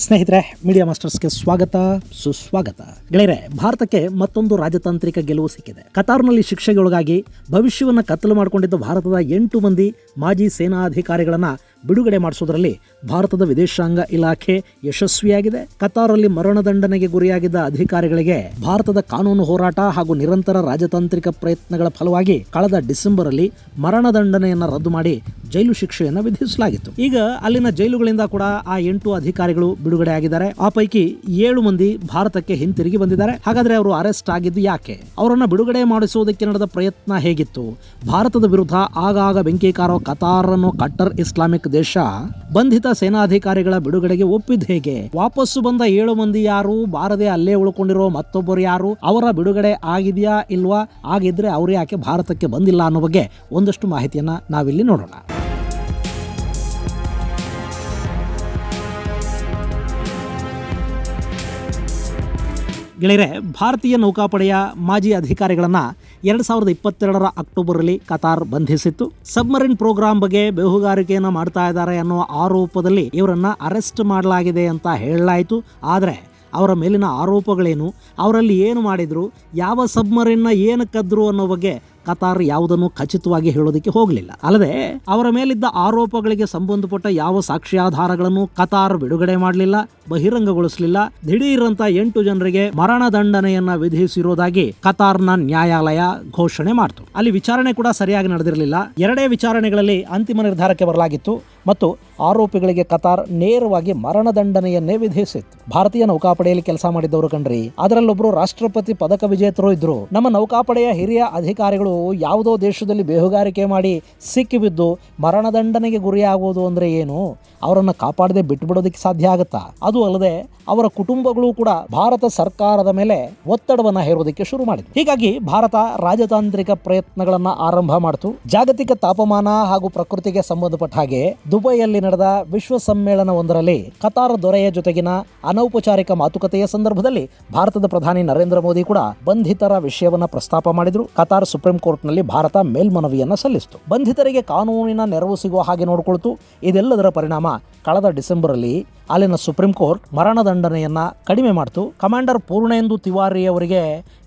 ಸ್ನೇಹಿತರೆ, ಮೀಡಿಯಾ ಮಾಸ್ಟರ್ಸ್ಗೆ ಸ್ವಾಗತ ಸುಸ್ವಾಗತ. ಗೆಳೆಯರೆ, ಭಾರತಕ್ಕೆ ಮತ್ತೊಂದು ರಾಜತಾಂತ್ರಿಕ ಗೆಲುವು ಸಿಕ್ಕಿದೆ. ಕತಾರ್ನಲ್ಲಿ ಶಿಕ್ಷೆಗೊಳಗಾಗಿ ಭವಿಷ್ಯವನ್ನು ಕತ್ತಲು ಮಾಡಿಕೊಂಡಿದ್ದ ಭಾರತದ 8 ಮಂದಿ ಮಾಜಿ ಸೇನಾ ಅಧಿಕಾರಿಗಳನ್ನು ಬಿಡುಗಡೆ ಮಾಡಿಸೋದ್ರಲ್ಲಿ ಭಾರತದ ವಿದೇಶಾಂಗ ಇಲಾಖೆ ಯಶಸ್ವಿಯಾಗಿದೆ. ಕತಾರಲ್ಲಿ ಮರಣದಂಡನೆಗೆ ಗುರಿಯಾಗಿದ್ದ ಅಧಿಕಾರಿಗಳಿಗೆ ಭಾರತದ ಕಾನೂನು ಹೋರಾಟ ಹಾಗೂ ನಿರಂತರ ರಾಜತಾಂತ್ರಿಕ ಪ್ರಯತ್ನಗಳ ಫಲವಾಗಿ ಕಳೆದ ಡಿಸೆಂಬರ್ ಅಲ್ಲಿ ಮರಣದಂಡನೆಯನ್ನು ರದ್ದು ಮಾಡಿ ಜೈಲು ಶಿಕ್ಷೆಯನ್ನು ವಿಧಿಸಲಾಗಿತ್ತು. ಈಗ ಅಲ್ಲಿನ ಜೈಲುಗಳಿಂದ ಕೂಡ ಆ 8 ಅಧಿಕಾರಿಗಳು ಬಿಡುಗಡೆ ಆಗಿದ್ದಾರೆ. ಆ ಪೈಕಿ 7 ಮಂದಿ ಭಾರತಕ್ಕೆ ಹಿಂತಿರುಗಿ ಬಂದಿದ್ದಾರೆ. ಹಾಗಾದ್ರೆ ಅವರು ಅರೆಸ್ಟ್ ಆಗಿದ್ದು ಯಾಕೆ? ಅವರನ್ನ ಬಿಡುಗಡೆ ಮಾಡಿಸುವುದಕ್ಕೆ ನಡೆದ ಪ್ರಯತ್ನ ಹೇಗಿತ್ತು? ಭಾರತದ ವಿರುದ್ಧ ಆಗಾಗ ಬೆಂಕಿ ಕಾರೋ ಕತಾರ್ ಅನ್ನೋ ಕಟ್ಟರ್ ಇಸ್ಲಾಮಿಕ್ ದೇಶ ಬಂಧಿತ ಸೇನಾಧಿಕಾರಿಗಳ ಬಿಡುಗಡೆಗೆ ಒಪ್ಪಿದ್ದು ಹೇಗೆ? ವಾಪಸ್ಸು ಬಂದ 7 ಮಂದಿ ಯಾರು? ಬಾರದೆ ಅಲ್ಲೇ ಉಳ್ಕೊಂಡಿರೋ ಮತ್ತೊಬ್ಬರು ಯಾರು? ಅವರ ಬಿಡುಗಡೆ ಆಗಿದೆಯಾ ಇಲ್ವಾ? ಆಗಿದ್ರೆ ಅವರು ಯಾಕೆ ಭಾರತಕ್ಕೆ ಬಂದಿಲ್ಲ ಅನ್ನೋ ಬಗ್ಗೆ ಒಂದಷ್ಟು ಮಾಹಿತಿಯನ್ನ ನಾವಿಲ್ಲಿ ನೋಡೋಣ. ಗೆಳೆಯರೆ, ಭಾರತೀಯ ನೌಕಾಪಡೆಯ ಮಾಜಿ ಅಧಿಕಾರಿಗಳನ್ನು 2022 ಅಕ್ಟೋಬರಲ್ಲಿ ಕತಾರ್ ಬಂಧಿಸಿತ್ತು. ಸಬ್ಮರಿನ್ ಪ್ರೋಗ್ರಾಂ ಬಗ್ಗೆ ಬೇಹುಗಾರಿಕೆಯನ್ನು ಮಾಡ್ತಾ ಇದ್ದಾರೆ ಅನ್ನೋ ಆರೋಪದಲ್ಲಿ ಇವರನ್ನ ಅರೆಸ್ಟ್ ಮಾಡಲಾಗಿದೆ ಅಂತ ಹೇಳಲಾಯಿತು. ಆದರೆ ಅವರ ಮೇಲಿನ ಆರೋಪಗಳೇನು, ಅವರಲ್ಲಿ ಏನು ಮಾಡಿದ್ರು, ಯಾವ ಸಬ್ಮರಿನ್ನ ಏನು ಕದ್ರು ಅನ್ನೋ ಬಗ್ಗೆ ಕತಾರ್ ಯಾವುದನ್ನು ಖಚಿತವಾಗಿ ಹೇಳೋದಕ್ಕೆ ಹೋಗಲಿಲ್ಲ. ಅಲ್ಲದೆ ಅವರ ಮೇಲಿದ್ದ ಆರೋಪಗಳಿಗೆ ಸಂಬಂಧಪಟ್ಟ ಯಾವ ಸಾಕ್ಷ್ಯಾಧಾರಗಳನ್ನು ಕತಾರ್ ಬಿಡುಗಡೆ ಮಾಡಲಿಲ್ಲ, ಬಹಿರಂಗಗೊಳಿಸಲಿಲ್ಲ. ದಿಢೀರಂತ 8 ಜನರಿಗೆ ಮರಣದಂಡನೆಯನ್ನ ವಿಧಿಸಿರುವುದಾಗಿ ಕತಾರ್ನ ನ್ಯಾಯಾಲಯ ಘೋಷಣೆ ಮಾಡಿತು. ಅಲ್ಲಿ ವಿಚಾರಣೆ ಕೂಡ ಸರಿಯಾಗಿ ನಡೆದಿರಲಿಲ್ಲ. 2 ವಿಚಾರಣೆಗಳಲ್ಲಿ ಅಂತಿಮ ನಿರ್ಧಾರಕ್ಕೆ ಬರಲಾಗಿತ್ತು ಮತ್ತು ಆರೋಪಿಗಳಿಗೆ ಕತಾರ್ ನೇರವಾಗಿ ಮರಣದಂಡನೆಯನ್ನೇ ವಿಧಿಸಿತ್ತು. ಭಾರತೀಯ ನೌಕಾಪಡೆಯಲ್ಲಿ ಕೆಲಸ ಮಾಡಿದ್ದವರು ಕಣ್ರಿ, ಅದರಲ್ಲೊಬ್ರು ರಾಷ್ಟ್ರಪತಿ ಪದಕ ವಿಜೇತರು ಇದ್ರು. ನಮ್ಮ ನೌಕಾಪಡೆಯ ಹಿರಿಯ ಅಧಿಕಾರಿಗಳು ಯಾವುದೋ ದೇಶದಲ್ಲಿ ಬೇಹುಗಾರಿಕೆ ಮಾಡಿ ಸಿಕ್ಕಿಬಿದ್ದು ಮರಣದಂಡನೆಗೆ ಗುರಿಯಾಗುವುದು ಅಂದ್ರೆ ಏನು? ಅವರನ್ನು ಕಾಪಾಡದೆ ಬಿಟ್ಟುಬಿಡೋದಕ್ಕೆ ಸಾಧ್ಯ ಆಗುತ್ತಾ? ಅದು ಅಲ್ಲದೆ ಅವರ ಕುಟುಂಬಗಳು ಕೂಡ ಭಾರತ ಸರ್ಕಾರದ ಮೇಲೆ ಒತ್ತಡವನ್ನ ಹೇರೋದಕ್ಕೆ ಶುರು ಮಾಡಿದ್ರು. ಹೀಗಾಗಿ ಭಾರತ ರಾಜತಾಂತ್ರಿಕ ಪ್ರಯತ್ನಗಳನ್ನ ಆರಂಭ ಮಾಡಿತು. ಜಾಗತಿಕ ತಾಪಮಾನ ಹಾಗೂ ಪ್ರಕೃತಿಗೆ ಸಂಬಂಧಪಟ್ಟ ಹಾಗೆ ದುಬೈಯಲ್ಲಿ ನಡೆದ ವಿಶ್ವ ಸಮ್ಮೇಳನವೊಂದರಲ್ಲಿ ಕತಾರ್ ದೊರೆಯ ಜೊತೆಗಿನ ಅನೌಪಚಾರಿಕ ಮಾತುಕತೆಯ ಸಂದರ್ಭದಲ್ಲಿ ಭಾರತದ ಪ್ರಧಾನಿ ನರೇಂದ್ರ ಮೋದಿ ಕೂಡ ಬಂಧಿತರ ವಿಷಯವನ್ನ ಪ್ರಸ್ತಾಪ ಮಾಡಿದ್ರು. ಕತಾರ್ ಸುಪ್ರೀಂ ಕೋರ್ಟ್ನಲ್ಲಿ ಭಾರತ ಮೇಲ್ಮನವಿಯನ್ನ ಸಲ್ಲಿಸಿತು. ಬಂಧಿತರಿಗೆ ಕಾನೂನಿನ ನೆರವು ಸಿಗುವ ಹಾಗೆ ನೋಡಿಕೊಳ್ತು. ಇದೆಲ್ಲದರ ಪರಿಣಾಮ ಕಳೆದ ಡಿಸೆಂಬರ್ ಅಲ್ಲಿ ಅಲ್ಲಿನ ಸುಪ್ರೀಂ ಕೋರ್ಟ್ ಮರಣದಂಡನೆಯನ್ನ ಕಡಿಮೆ ಮಾಡಿತು. ಕಮಾಂಡರ್ ಪೂರ್ಣೇಂದು ತಿವಾರಿ ಅವರಿಗೆ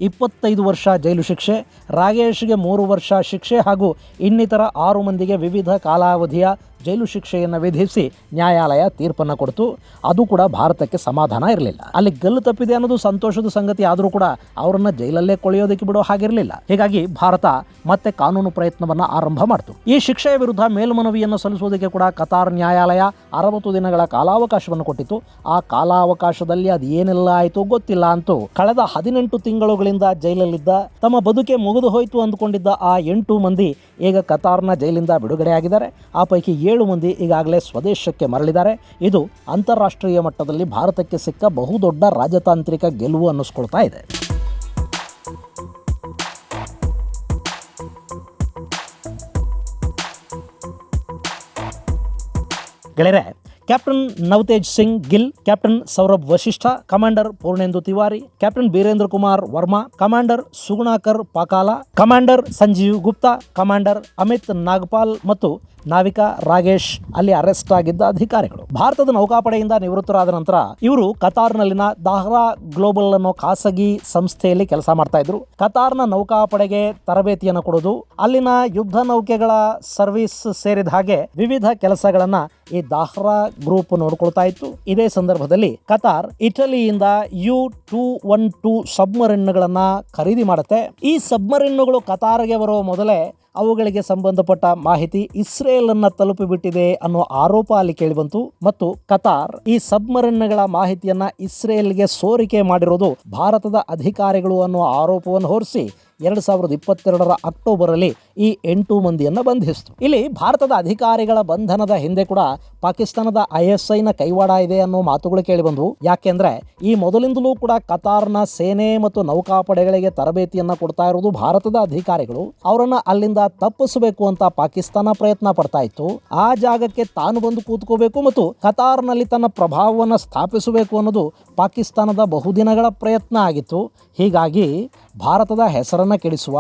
25 ವರ್ಷ ಜೈಲು ಶಿಕ್ಷೆ, ರಾಗೇಶ್ಗೆ 3 ವರ್ಷ ಶಿಕ್ಷೆ ಹಾಗೂ ಇನ್ನಿತರ 6 ಮಂದಿಗೆ ವಿವಿಧ ಕಾಲಾವಧಿಯ ಜೈಲು ಶಿಕ್ಷೆಯನ್ನು ವಿಧಿಸಿ ನ್ಯಾಯಾಲಯ ತೀರ್ಪನ್ನು ಕೊಡ್ತು. ಅದು ಕೂಡ ಭಾರತಕ್ಕೆ ಸಮಾಧಾನ ಇರಲಿಲ್ಲ. ಅಲ್ಲಿ ಗಲ್ಲು ತಪ್ಪಿದೆ ಅನ್ನೋದು ಸಂತೋಷದ ಸಂಗತಿ ಆದರೂ ಕೂಡ ಅವರನ್ನ ಜೈಲಲ್ಲೇ ಕೊಳೆಯೋದಕ್ಕೆ ಬಿಡೋ ಹಾಗಿರಲಿಲ್ಲ. ಹೀಗಾಗಿ ಭಾರತ ಮತ್ತೆ ಕಾನೂನು ಪ್ರಯತ್ನವನ್ನ ಆರಂಭ ಮಾಡಿತು. ಈ ಶಿಕ್ಷೆಯ ವಿರುದ್ಧ ಮೇಲ್ಮನವಿಯನ್ನು ಸಲ್ಲಿಸುವುದಕ್ಕೆ ಕೂಡ ಕತಾರ್ ನ್ಯಾಯಾಲಯ 60 ದಿನಗಳ ಕಾಲಾವಕಾಶವನ್ನು ಕೊಟ್ಟಿತ್ತು. ಆ ಕಾಲಾವಕಾಶದಲ್ಲಿ ಅದು ಏನೆಲ್ಲ ಆಯಿತು ಗೊತ್ತಿಲ್ಲ. ಅಂತೂ ಕಳೆದ 18 ತಿಂಗಳುಗಳಿಂದ ಜೈಲಲ್ಲಿದ್ದ, ತಮ್ಮ ಬದುಕೆ ಮುಗಿದು ಹೋಯಿತು ಅಂದುಕೊಂಡಿದ್ದ ಆ 8 ಮಂದಿ ಈಗ ಕತಾರ್ನ ಜೈಲಿಂದ ಬಿಡುಗಡೆ ಆಗಿದ್ದಾರೆ. ಆ ಪೈಕಿ 7 ಮಂದಿ ಈಗಾಗಲೇ ಸ್ವದೇಶಕ್ಕೆ ಮರಳಿದ್ದಾರೆ. ಇದು ಅಂತಾರಾಷ್ಟ್ರೀಯ ಮಟ್ಟದಲ್ಲಿ ಭಾರತಕ್ಕೆ ಸಿಕ್ಕ ಬಹುದೊಡ್ಡ ರಾಜತಾಂತ್ರಿಕ ಗೆಲುವು ಅನ್ನಿಸ್ಕೊಳ್ತಾ ಇದೆ. ಗೆಳೆಯರೆ, captain Navtej Singh Gill, captain Saurabh Vashisht, commander Purnendu Tiwari, captain Birendra Kumar Verma, commander Sugunakar Pakala, commander Sanjeev Gupta, commander Amit Nagpal ಮತ್ತು ನಾವಿಕ ರಾಗೇಶ್ ಅಲ್ಲಿ ಅರೆಸ್ಟ್ ಆಗಿದ್ದ ಅಧಿಕಾರಿಗಳು. ಭಾರತದ ನೌಕಾಪಡೆಯಿಂದ ನಿವೃತ್ತರಾದ ನಂತರ ಇವರು ಕತಾರ್ನಲ್ಲಿನ ದಾಹ್ರಾ ಗ್ಲೋಬಲ್ ಅನ್ನೋ ಖಾಸಗಿ ಸಂಸ್ಥೆಯಲ್ಲಿ ಕೆಲಸ ಮಾಡ್ತಾ ಇದ್ರು. ಕತಾರ್ನ ನೌಕಾಪಡೆಗೆ ತರಬೇತಿಯನ್ನು ಕೊಡೋದು, ಅಲ್ಲಿನ ಯುದ್ಧ ನೌಕೆಗಳ ಸರ್ವಿಸ್ ಸೇರಿದ ಹಾಗೆ ವಿವಿಧ ಕೆಲಸಗಳನ್ನ ಈ ದಾಹ್ರಾ ಗ್ರೂಪ್ ನೋಡ್ಕೊಳ್ತಾ ಇತ್ತು. ಇದೇ ಸಂದರ್ಭದಲ್ಲಿ ಕತಾರ್ ಇಟಲಿಯಿಂದ U212 ಸಬ್ಮರಿನ್ಗಳನ್ನ ಖರೀದಿ ಮಾಡುತ್ತೆ. ಈ ಸಬ್ಮರಿನ್ಗಳು ಕತಾರ್ಗೆ ಬರುವ ಮೊದಲೇ ಅವುಗಳಿಗೆ ಸಂಬಂಧಪಟ್ಟ ಮಾಹಿತಿ ಇಸ್ರೇಲ್ ಅನ್ನ ತಲುಪಿಬಿಟ್ಟಿದೆ ಅನ್ನೋ ಆರೋಪ ಅಲ್ಲಿ ಕೇಳಿಬಂತು ಮತ್ತು ಕತಾರ್ ಈ ಸಬ್ಮರಿನ್ಗಳ ಮಾಹಿತಿಯನ್ನ ಇಸ್ರೇಲ್ಗೆ ಸೋರಿಕೆ ಮಾಡಿರೋದು ಭಾರತದ ಅಧಿಕಾರಿಗಳು ಅನ್ನೋ ಆರೋಪವನ್ನು ಹೊರಿಸಿ 2022 ಅಕ್ಟೋಬರ್ ಅಲ್ಲಿ ಈ 8 ಮಂದಿಯನ್ನು ಬಂಧಿಸಿತು. ಇಲ್ಲಿ ಭಾರತದ ಅಧಿಕಾರಿಗಳ ಬಂಧನದ ಹಿಂದೆ ಕೂಡ ಪಾಕಿಸ್ತಾನದ ISIನ ಕೈವಾಡ ಇದೆ ಅನ್ನೋ ಮಾತುಗಳು ಕೇಳಿಬಂದವು. ಯಾಕೆಂದ್ರೆ ಈ ಮೊದಲಿಂದಲೂ ಕೂಡ ಕತಾರ್ನ ಸೇನೆ ಮತ್ತು ನೌಕಾಪಡೆಗಳಿಗೆ ತರಬೇತಿಯನ್ನ ಕೊಡ್ತಾ ಇರೋದು ಭಾರತದ ಅಧಿಕಾರಿಗಳು. ಅವರನ್ನ ಅಲ್ಲಿಂದ ತಪ್ಪಿಸಬೇಕು ಅಂತ ಪಾಕಿಸ್ತಾನ ಪ್ರಯತ್ನ ಪಡ್ತಾ ಇತ್ತು. ಆ ಜಾಗಕ್ಕೆ ತಾನು ಬಂದು ಕೂತ್ಕೋಬೇಕು ಮತ್ತು ಕತಾರ್ನಲ್ಲಿ ತನ್ನ ಪ್ರಭಾವವನ್ನು ಸ್ಥಾಪಿಸಬೇಕು ಅನ್ನೋದು ಪಾಕಿಸ್ತಾನದ ಬಹುದಿನಗಳ ಪ್ರಯತ್ನ ಆಗಿತ್ತು. ಹೀಗಾಗಿ ಭಾರತದ ಹೆಸರನ್ನು ಕೆಡಿಸುವ,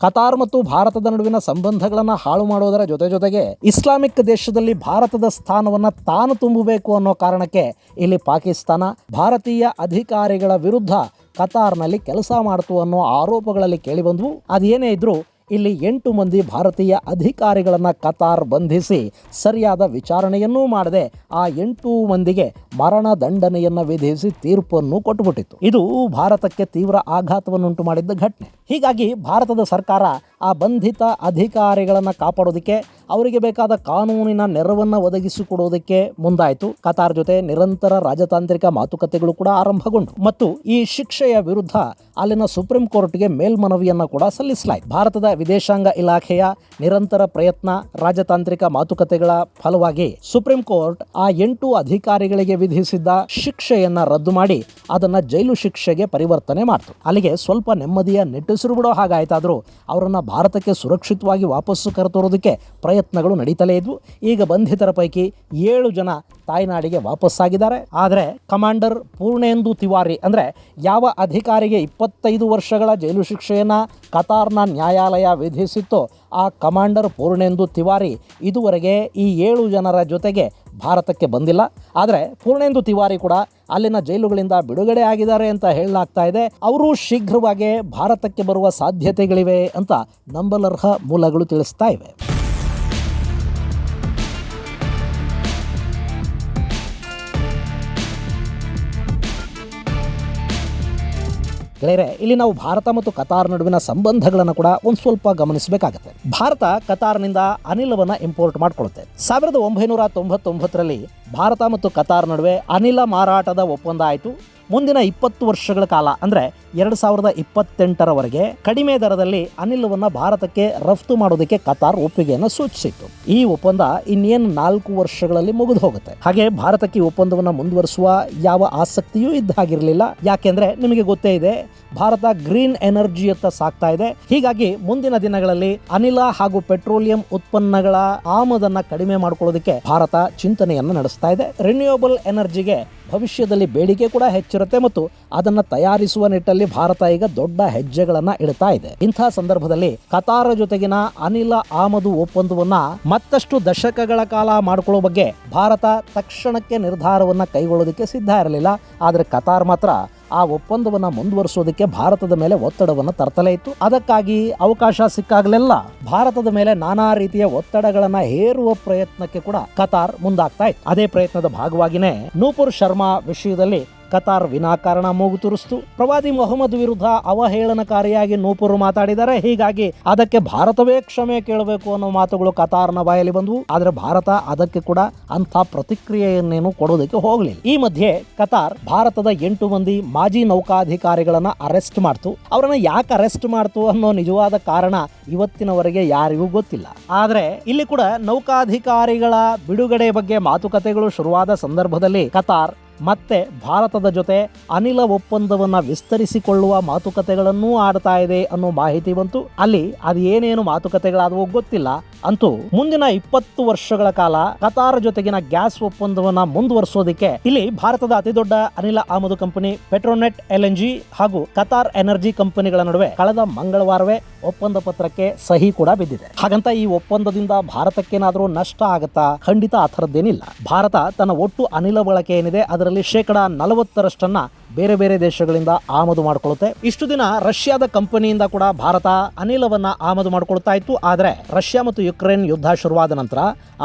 ಕತಾರ್ ಮತ್ತು ಭಾರತದ ನಡುವಿನ ಸಂಬಂಧಗಳನ್ನ ಹಾಳು ಮಾಡೋದರ ಜೊತೆಗೆ ಇಸ್ಲಾಮಿಕ್ ದೇಶದಲ್ಲಿ ಭಾರತದ ಸ್ಥಾನವನ್ನ ತಾನು ತುಂಬಬೇಕು ಅನ್ನೋ ಕಾರಣಕ್ಕೆ ಇಲ್ಲಿ ಪಾಕಿಸ್ತಾನ ಭಾರತೀಯ ಅಧಿಕಾರಿಗಳ ವಿರುದ್ಧ ಕತಾರ್ನಲ್ಲಿ ಕೆಲಸ ಮಾಡ್ತು ಅನ್ನೋ ಆರೋಪಗಳಲ್ಲಿ ಕೇಳಿಬಂದ್ವು. ಅದೇನೇ ಇದ್ರೂ ಇಲ್ಲಿ 8 ಮಂದಿ ಭಾರತೀಯ ಅಧಿಕಾರಿಗಳನ್ನು ಕತಾರ್ ಬಂಧಿಸಿ ಸರಿಯಾದ ವಿಚಾರಣೆಯನ್ನೂ ಮಾಡದೆ ಆ 8 ಮಂದಿಗೆ ಮರಣ ದಂಡನೆಯನ್ನು ವಿಧಿಸಿ ತೀರ್ಪನ್ನು ಕೊಟ್ಟುಬಿಟ್ಟಿತ್ತು. ಇದು ಭಾರತಕ್ಕೆ ತೀವ್ರ ಆಘಾತವನ್ನುಂಟು ಮಾಡಿದ್ದ ಘಟನೆ. ಹೀಗಾಗಿ ಭಾರತದ ಸರ್ಕಾರ ಆ ಬಂಧಿತ ಅಧಿಕಾರಿಗಳನ್ನು ಕಾಪಾಡೋದಕ್ಕೆ ಅವರಿಗೆ ಬೇಕಾದ ಕಾನೂನಿನ ನೆರವನ್ನು ಒದಗಿಸಿಕೊಡೋದಕ್ಕೆ ಮುಂದಾಯಿತು. ಕತಾರ್ ಜೊತೆ ನಿರಂತರ ರಾಜತಾಂತ್ರಿಕ ಮಾತುಕತೆಗಳು ಕೂಡ ಆರಂಭಗೊಂಡು ಮತ್ತು ಈ ಶಿಕ್ಷೆಯ ವಿರುದ್ಧ ಅಲ್ಲಿನ ಸುಪ್ರೀಂ ಕೋರ್ಟ್ಗೆ ಮೇಲ್ಮನವಿಯನ್ನು ಕೂಡ ಸಲ್ಲಿಸಲಾಯಿತು. ಭಾರತದ ವಿದೇಶಾಂಗ ಇಲಾಖೆಯ ನಿರಂತರ ಪ್ರಯತ್ನ, ರಾಜತಾಂತ್ರಿಕ ಮಾತುಕತೆಗಳ ಫಲವಾಗಿ ಸುಪ್ರೀಂ ಕೋರ್ಟ್ ಆ 8 ಅಧಿಕಾರಿಗಳಿಗೆ ವಿಧಿಸಿದ್ದ ಶಿಕ್ಷೆಯನ್ನ ರದ್ದು ಮಾಡಿ ಅದನ್ನ ಜೈಲು ಶಿಕ್ಷೆಗೆ ಪರಿವರ್ತನೆ ಮಾಡಿತು. ಅಲ್ಲಿಗೆ ಸ್ವಲ್ಪ ನೆಮ್ಮದಿಯ ನಿಟ್ಟುಸಿರು ಬಿಡೋ ಹಾಗಾಯ್ತಾದ್ರೂ ಅವರನ್ನ ಭಾರತಕ್ಕೆ ಸುರಕ್ಷಿತವಾಗಿ ವಾಪಸ್ಸು ಕರೆತರೋದಕ್ಕೆ ಪ್ರಯತ್ನಗಳು ನಡೀತಲೇ ಇದ್ವು. ಈಗ ಬಂಧಿತರ ಪೈಕಿ 7 ಜನ ತಾಯ್ನಾಡಿಗೆ ವಾಪಸ್ಸಾಗಿದ್ದಾರೆ. ಆದರೆ ಕಮಾಂಡರ್ ಪೂರ್ಣೇಂದು ತಿವಾರಿ ಅಂದರೆ ಯಾವ ಅಧಿಕಾರಿಗೆ 25 ವರ್ಷಗಳ ಜೈಲು ಶಿಕ್ಷೆಯನ್ನು ಕತಾರ್ನ ನ್ಯಾಯಾಲಯ ವಿಧಿಸಿತ್ತೋ ಆ ಕಮಾಂಡರ್ ಪೂರ್ಣೇಂದು ತಿವಾರಿ ಇದುವರೆಗೆ ಈ 7 ಜನರ ಜೊತೆಗೆ ಭಾರತಕ್ಕೆ ಬಂದಿಲ್ಲ. ಆದರೆ ಪೂರ್ಣೇಂದು ತಿವಾರಿ ಕೂಡ ಅಲ್ಲಿನ ಜೈಲುಗಳಿಂದ ಬಿಡುಗಡೆ ಆಗಿದ್ದಾರೆ ಅಂತ ಹೇಳಲಾಗ್ತಾ ಇದೆ. ಅವರು ಶೀಘ್ರವಾಗಿ ಭಾರತಕ್ಕೆ ಬರುವ ಸಾಧ್ಯತೆಗಳಿವೆ ಅಂತ ನಂಬಲರ್ಹ ಮೂಲಗಳು ತಿಳಿಸ್ತಾ ಇವೆ. ಗೆಳೆಯರೆ, ಇಲ್ಲಿ ನಾವು ಭಾರತ ಮತ್ತು ಕತಾರ್ ನಡುವಿನ ಸಂಬಂಧಗಳನ್ನು ಕೂಡ ಒಂದು ಸ್ವಲ್ಪ ಗಮನಿಸಬೇಕಾಗತ್ತೆ. ಭಾರತ ಕತಾರ್ನಿಂದ ಅನಿಲವನ್ನು ಇಂಪೋರ್ಟ್ ಮಾಡಿಕೊಳ್ಳುತ್ತೆ. 1999ರಲ್ಲಿ ಭಾರತ ಮತ್ತು ಕತಾರ್ ನಡುವೆ ಅನಿಲ ಮಾರಾಟದ ಒಪ್ಪಂದ ಆಯಿತು. ಮುಂದಿನ 20 ವರ್ಷಗಳ ಕಾಲ ಅಂದರೆ 2028ರವರೆಗೆ ಕಡಿಮೆ ದರದಲ್ಲಿ ಅನಿಲವನ್ನು ಭಾರತಕ್ಕೆ ರಫ್ತು ಮಾಡೋದಕ್ಕೆ ಕತಾರ್ ಒಪ್ಪಿಗೆಯನ್ನು ಸೂಚಿಸಿತ್ತು. ಈ ಒಪ್ಪಂದ ಇನ್ನೇನು 4 ವರ್ಷಗಳಲ್ಲಿ ಮುಗಿದು ಹೋಗುತ್ತೆ. ಹಾಗೆ ಭಾರತಕ್ಕೆ ಈ ಒಪ್ಪಂದವನ್ನು ಮುಂದುವರಿಸುವ ಯಾವ ಆಸಕ್ತಿಯೂ ಇದ್ದ ಹಾಗಿರಲಿಲ್ಲ. ಯಾಕೆಂದ್ರೆ ನಿಮಗೆ ಗೊತ್ತೇ ಇದೆ, ಭಾರತ ಗ್ರೀನ್ ಎನರ್ಜಿಯತ್ತ ಸಾಗ್ತಾ ಇದೆ. ಹೀಗಾಗಿ ಮುಂದಿನ ದಿನಗಳಲ್ಲಿ ಅನಿಲ ಹಾಗೂ ಪೆಟ್ರೋಲಿಯಂ ಉತ್ಪನ್ನಗಳ ಆಮದನ್ನ ಕಡಿಮೆ ಮಾಡಿಕೊಳ್ಳೋದಕ್ಕೆ ಭಾರತ ಚಿಂತನೆಯನ್ನು ನಡೆಸ್ತಾ ಇದೆ. ರಿನ್ಯೂಯಬಲ್ ಎನರ್ಜಿಗೆ ಭವಿಷ್ಯದಲ್ಲಿ ಬೇಡಿಕೆ ಕೂಡ ಹೆಚ್ಚಿರುತ್ತೆ ಮತ್ತು ಅದನ್ನು ತಯಾರಿಸುವ ನಿಟ್ಟಲ್ಲಿ ಭಾರತ ಈಗ ದೊಡ್ಡ ಹೆಜ್ಜೆಗಳನ್ನ ಇಡ್ತಾ ಇದೆ. ಇಂತಹ ಸಂದರ್ಭದಲ್ಲಿ ಕತಾರ್ ಜೊತೆಗಿನ ಅನಿಲ ಆಮದು ಒಪ್ಪಂದವನ್ನ ಮತ್ತಷ್ಟು ದಶಕಗಳ ಕಾಲ ಮಾಡಿಕೊಳ್ಳೋ ಬಗ್ಗೆ ಭಾರತ ತಕ್ಷಣಕ್ಕೆ ನಿರ್ಧಾರವನ್ನ ಕೈಗೊಳ್ಳೋದಕ್ಕೆ ಸಿದ್ಧ ಇರಲಿಲ್ಲ. ಆದರೆ ಕತಾರ್ ಮಾತ್ರ ಆ ಒಪ್ಪಂದವನ್ನು ಮುಂದುವರಿಸೋದಕ್ಕೆ ಭಾರತದ ಮೇಲೆ ಒತ್ತಡವನ್ನು ತರ್ತಲೇ ಇತ್ತು. ಅದಕ್ಕಾಗಿ ಅವಕಾಶ ಸಿಕ್ಕಾಗಲೆಲ್ಲ ಭಾರತದ ಮೇಲೆ ನಾನಾ ರೀತಿಯ ಒತ್ತಡಗಳನ್ನು ಹೇರುವ ಪ್ರಯತ್ನಕ್ಕೆ ಕೂಡ ಕತಾರ್ ಮುಂದಾಗ್ತಾ ಇತ್ತು. ಅದೇ ಪ್ರಯತ್ನದ ಭಾಗವಾಗಿನೇ ನೂಪುರ್ ಶರ್ಮಾ ವಿಷಯದಲ್ಲಿ ಕತಾರ್ ವಿನಾಕಾರಣ ಮೂಗು ತುರಿಸ್ತು. ಪ್ರವಾದಿ ಮೊಹಮ್ಮದ್ ವಿರುದ್ಧ ಅವಹೇಳನಕಾರಿಯಾಗಿ ನೂಪುರ್ ಮಾತಾಡಿದ್ದಾರೆ. ಹೀಗಾಗಿ ಅದಕ್ಕೆ ಭಾರತವೇ ಕ್ಷಮೆ ಕೇಳಬೇಕು ಅನ್ನೋ ಮಾತುಗಳು ಕತಾರ್ನ ಬಾಯಲ್ಲಿ ಬಂದವು. ಆದ್ರೆ ಭಾರತ ಅದಕ್ಕೆ ಕೂಡ ಅಂಥ ಪ್ರತಿಕ್ರಿಯೆಯನ್ನೇನು ಕೊಡೋದಕ್ಕೆ ಹೋಗಲಿಲ್ಲ. ಈ ಮಧ್ಯೆ ಕತಾರ್ ಭಾರತದ 8 ಮಂದಿ ಮಾಜಿ ನೌಕಾಧಿಕಾರಿಗಳನ್ನ ಅರೆಸ್ಟ್ ಮಾಡ್ತು. ಅವರನ್ನ ಯಾಕೆ ಅರೆಸ್ಟ್ ಮಾಡ್ತು ಅನ್ನೋ ನಿಜವಾದ ಕಾರಣ ಇವತ್ತಿನವರೆಗೆ ಯಾರಿಗೂ ಗೊತ್ತಿಲ್ಲ. ಆದ್ರೆ ಇಲ್ಲಿ ಕೂಡ ನೌಕಾಧಿಕಾರಿಗಳ ಬಿಡುಗಡೆ ಬಗ್ಗೆ ಮಾತುಕತೆಗಳು ಶುರುವಾದ ಸಂದರ್ಭದಲ್ಲಿ ಕತಾರ್ ಮತ್ತೆ ಭಾರತದ ಜೊತೆ ಅನಿಲ ಒಪ್ಪಂದವನ್ನ ವಿಸ್ತರಿಸಿಕೊಳ್ಳುವ ಮಾತುಕತೆಗಳನ್ನೂ ಆಡ್ತಾ ಇದೆ ಅನ್ನೋ ಮಾಹಿತಿ ಬಂತು. ಅಲ್ಲಿ ಅದು ಏನೇನು ಮಾತುಕತೆಗಳಾದವೋ ಗೊತ್ತಿಲ್ಲ. ಅಂತೂ ಮುಂದಿನ 20 ವರ್ಷಗಳ ಕಾಲ ಕತಾರ್ ಜೊತೆಗಿನ ಗ್ಯಾಸ್ ಒಪ್ಪಂದವನ್ನ ಮುಂದುವರಿಸೋದಕ್ಕೆ ಇಲ್ಲಿ ಭಾರತದ ಅತಿದೊಡ್ಡ ಅನಿಲ ಆಮದು ಕಂಪನಿ ಪೆಟ್ರೋನೆಟ್ LNG ಹಾಗೂ ಕತಾರ್ ಎನರ್ಜಿ ಕಂಪನಿಗಳ ನಡುವೆ ಕಳೆದ ಮಂಗಳವಾರವೇ ಒಪ್ಪಂದ ಪತ್ರಕ್ಕೆ ಸಹಿ ಕೂಡ ಬಿದ್ದಿದೆ. ಹಾಗಂತ ಈ ಒಪ್ಪಂದದಿಂದ ಭಾರತಕ್ಕೇನಾದ್ರೂ ನಷ್ಟ ಆಗತ್ತಾ? ಖಂಡಿತ ಆ ಥರದ್ದೇನಿಲ್ಲ. ಭಾರತ ತನ್ನ ಒಟ್ಟು ಅನಿಲ ಬಳಕೆ ಏನಿದೆ ಅದರಲ್ಲಿ 40% ಬೇರೆ ಬೇರೆ ದೇಶಗಳಿಂದ ಆಮದು ಮಾಡಿಕೊಳ್ಳುತ್ತೆ. ಇಷ್ಟು ದಿನ ರಷ್ಯಾದ ಕಂಪನಿಯಿಂದ ಕೂಡ ಭಾರತ ಅನಿಲವನ್ನ ಆಮದು ಮಾಡಿಕೊಳ್ತಾ ಇತ್ತು. ಆದ್ರೆ ರಷ್ಯಾ ಮತ್ತು ಯುಕ್ರೇನ್ ಯುದ್ಧ ಶುರುವಾದ ನಂತರ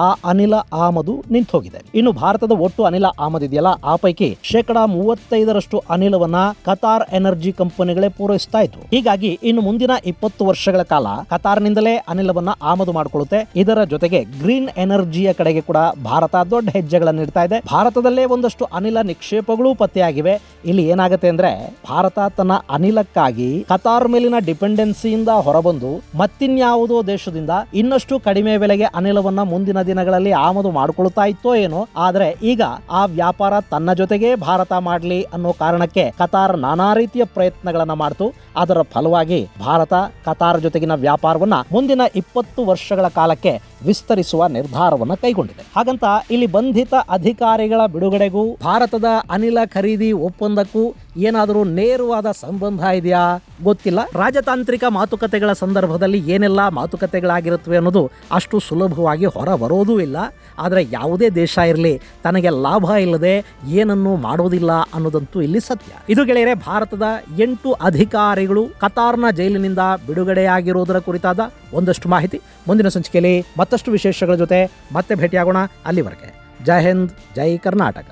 ಆ ಅನಿಲ ಆಮದು ನಿಂತು ಹೋಗಿದೆ. ಇನ್ನು ಭಾರತದ ಒಟ್ಟು ಅನಿಲ ಆಮದು ಇದೆಯಲ್ಲ, ಆ ಪೈಕಿ 35% ಅನಿಲವನ್ನ ಕತಾರ್ ಎನರ್ಜಿ ಕಂಪನಿಗಳೇ ಪೂರೈಸ್ತಾ ಇತ್ತು. ಹೀಗಾಗಿ ಇನ್ನು ಮುಂದಿನ 20 ವರ್ಷಗಳ ಕಾಲ ಕತಾರ್ನಿಂದಲೇ ಅನಿಲವನ್ನ ಆಮದು ಮಾಡಿಕೊಳ್ಳುತ್ತೆ. ಇದರ ಜೊತೆಗೆ ಗ್ರೀನ್ ಎನರ್ಜಿಯ ಕಡೆಗೆ ಕೂಡ ಭಾರತ ದೊಡ್ಡ ಹೆಜ್ಜೆಗಳನ್ನು ಇಡ್ತಾ ಇದೆ. ಭಾರತದಲ್ಲೇ ಒಂದಷ್ಟು ಅನಿಲ ನಿಕ್ಷೇಪಗಳು ಪತ್ತೆಯಾಗಿವೆ. ಇಲ್ಲಿ ಏನಾಗುತ್ತೆ ಅಂದ್ರೆ ಭಾರತ ತನ್ನ ಅನಿಲಕ್ಕಾಗಿ ಕತಾರ್ ಮೇಲಿನ ಡಿಪೆಂಡೆನ್ಸಿಯಿಂದ ಹೊರಬಂದು ಮತ್ತಿನ್ಯಾವುದೋ ದೇಶದಿಂದ ಇನ್ನಷ್ಟು ಕಡಿಮೆ ಬೆಲೆಗೆ ಅನಿಲವನ್ನ ಮುಂದಿನ ದಿನಗಳಲ್ಲಿ ಆಮದು ಮಾಡಿಕೊಳ್ತಾ ಇತ್ತೋ ಏನೋ. ಆದ್ರೆ ಈಗ ಆ ವ್ಯಾಪಾರ ತನ್ನ ಜೊತೆಗೆ ಭಾರತ ಮಾಡಲಿ ಅನ್ನೋ ಕಾರಣಕ್ಕೆ ಕತಾರ್ ನಾನಾ ರೀತಿಯ ಪ್ರಯತ್ನಗಳನ್ನ ಮಾಡ್ತು. ಅದರ ಫಲವಾಗಿ ಭಾರತ ಕತಾರ್ ಜೊತೆಗಿನ ವ್ಯಾಪಾರವನ್ನ ಮುಂದಿನ 20 ವರ್ಷಗಳ ಕಾಲಕ್ಕೆ ವಿಸ್ತರಿಸುವ ನಿರ್ಧಾರವನ್ನ ಕೈಗೊಂಡಿದೆ. ಹಾಗಂತ ಇಲ್ಲಿ ಬಂಧಿತ ಅಧಿಕಾರಿಗಳ ಬಿಡುಗಡೆಗೂ ಭಾರತದ ಅನಿಲ ಖರೀದಿ ಒಪ್ಪಂದಕ್ಕೂ ಏನಾದರೂ ನೇರವಾದ ಸಂಬಂಧ ಇದೆಯಾ? ಗೊತ್ತಿಲ್ಲ. ರಾಜತಾಂತ್ರಿಕ ಮಾತುಕತೆಗಳ ಸಂದರ್ಭದಲ್ಲಿ ಏನೆಲ್ಲ ಮಾತುಕತೆಗಳಾಗಿರುತ್ತವೆ ಅನ್ನೋದು ಅಷ್ಟು ಸುಲಭವಾಗಿ ಹೊರ ಬರೋದೂ ಇಲ್ಲ. ಆದರೆ ಯಾವುದೇ ದೇಶ ಇರಲಿ ತನಗೆ ಲಾಭ ಇಲ್ಲದೆ ಏನನ್ನೂ ಮಾಡೋದಿಲ್ಲ ಅನ್ನೋದಂತೂ ಇಲ್ಲಿ ಸತ್ಯ. ಇದು ಗೆಳೆಯರೆ ಭಾರತದ 8 ಅಧಿಕಾರಿಗಳು ಕತಾರ್ನ ಜೈಲಿನಿಂದ ಬಿಡುಗಡೆಯಾಗಿರುವುದರ ಕುರಿತಾದ ಒಂದಷ್ಟು ಮಾಹಿತಿ. ಮುಂದಿನ ಸಂಚಿಕೆಯಲ್ಲಿ ಮತ್ತಷ್ಟು ವಿಶೇಷಗಳ ಜೊತೆ ಮತ್ತೆ ಭೇಟಿಯಾಗೋಣ. ಅಲ್ಲಿವರೆಗೆ ಜೈ ಹಿಂದ್, ಜೈ ಕರ್ನಾಟಕ.